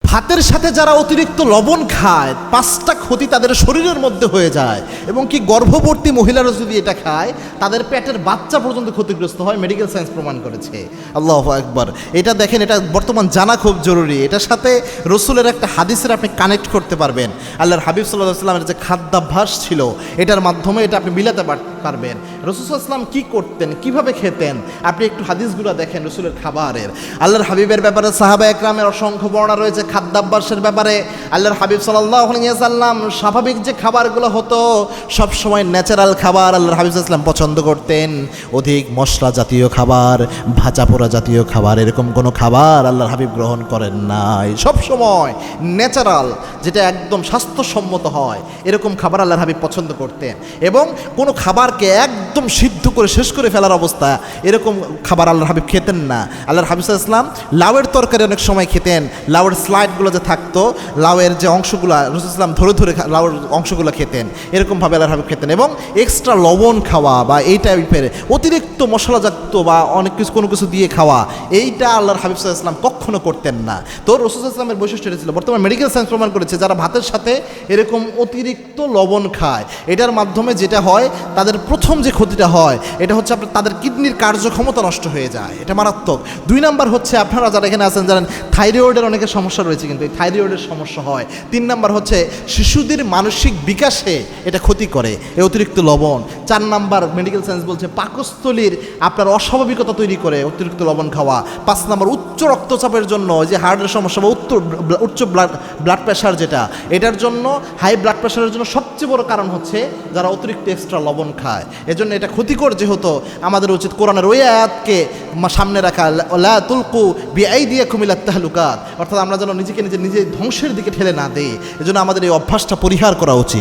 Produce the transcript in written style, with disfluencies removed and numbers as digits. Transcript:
ভাতের সাথে যারা অতিরিক্ত লবণ খায় 5টা ক্ষতি তাদের শরীরের মধ্যে হয়ে যায়, এবং কি গর্ভবতী মহিলারা যদি এটা খায় তাদের পেটের বাচ্চা পর্যন্ত ক্ষতিগ্রস্ত হয়, মেডিকেল সায়েন্স প্রমাণ করেছে। আল্লাহু আকবার। এটা দেখেন, এটা বর্তমান জানা খুব জরুরি। এটার সাথে রসুলের একটা হাদিসের আপনি কানেক্ট করতে পারবেন। আল্লাহর হাবিব সাল্লাল্লাহু আলাইহি ওয়াসাল্লামের যে খাদ্যাভ্যাস ছিল এটার মাধ্যমে এটা আপনি মিলাতে পারবেন। রসুল সাল্লাল্লাহু আলাইহি ওয়াসাল্লাম কী করতেন, কিভাবে খেতেন, আপনি একটু হাদিসগুলো দেখেন রসুলের খাবারের। আল্লাহর হাবিবের ব্যাপারে সাহাবা একরামের অসংখ্য বর্ণনা রয়েছে খাদ্যাভ্যাসের ব্যাপারে। আল্লাহর হাবিব সাল্লাল্লাহু আলাইহি ওয়াসাল্লাম স্বাভাবিক যে খাবারগুলো হতো সবসময় ন্যাচারাল খাবার আল্লাহর হাবিব সাল্লাল্লাহু আলাইহি ওয়াসাল্লাম পছন্দ করতেন। অধিক মশলা জাতীয় খাবার, ভাজা পোড়া জাতীয় খাবার, এরকম কোনো খাবার আল্লাহর হাবিব গ্রহণ করেন নাই। সবসময় ন্যাচারাল, যেটা একদম স্বাস্থ্যসম্মত হয় এরকম খাবার আল্লাহর হাবিব পছন্দ করতেন। এবং কোনো খাবারকে একদম সিদ্ধ করে শেষ করে ফেলার অবস্থা এরকম খাবার আল্লাহর হাবিব খেতেন না। আল্লাহর হাবিব সাল্লাল্লাহু আলাইহি ওয়াসাল্লাম লাউয়ের তরকারি অনেক সময় খেতেন। লাউয়ের স্লাইডগুলো যে থাকতো, লাউয়ের যে অংশগুলো রসুল ইসলাম ধরে ধরে লাউয়ের অংশগুলো খেতেন, এরকমভাবে আল্লাহর হাবিব খেতেন। এবং এক্সট্রা লবণ খাওয়া বা এই টাইপের অতিরিক্ত মশলাজাত বা অনেক কিছু কোনো কিছু দিয়ে খাওয়া, এইটা আল্লাহর হাবিব সাল্লাল্লাহু আলাইহি ওয়াসাল্লাম কখনো করতেন না। তো রসুল সাল্লাল্লাহু আলাইহি ওয়াসাল্লামের বৈশিষ্ট্য এটা ছিল। বর্তমানে মেডিকেল সায়েন্স প্রমাণ করেছে যারা ভাতের সাথে এরকম অতিরিক্ত লবণ খায়, এটার মাধ্যমে যেটা হয় তাদের প্রথম যে ক্ষতিটা হয় এটা হচ্ছে আপনার তাদের কিডনির কার্যক্ষমতা নষ্ট হয়ে যায়, এটা মারাত্মক। 2 নাম্বার হচ্ছে আপনারা যারা এখানে আছেন জানেন থাইরয়েডের অনেকের সমস্যা রয়েছে, কিন্তু এই থাইরয়েডের সমস্যা হয়। 3 নাম্বার হচ্ছে শিশুদের মানসিক বিকাশে এটা ক্ষতি করে এই অতিরিক্ত লবণ। 4 নাম্বার মেডিকেল সায়েন্স বলছে পাকস্থলীর আপনার অস্বাভাবিকতা তৈরি করে অতিরিক্ত লবণ খাওয়া। 5 নাম্বার উচ্চ রক্তচাপের জন্য যে হার্টের সমস্যা বা উচ্চ ব্লাড প্রেশার, যেটা এটার জন্য হাই ব্লাড প্রেশারের জন্য সবচেয়ে বড় কারণ হচ্ছে যারা অতিরিক্ত এক্সট্রা লবণ খায়। এজন্য এটা ক্ষতিকর যেহেতু আমাদের উচিত কোরআনের ওই আয়াতকে সামনে রাখা, লা তুলকু বিআইদিয়াকুম ইলাত তাহলুকাত, অর্থাৎ আমরা যেন নিজেকে নিজে ধ্বংসের দিকে ঠেলে না দেই। এজন্য আমাদের এই অভ্যাসটা পরিহার করা উচিত।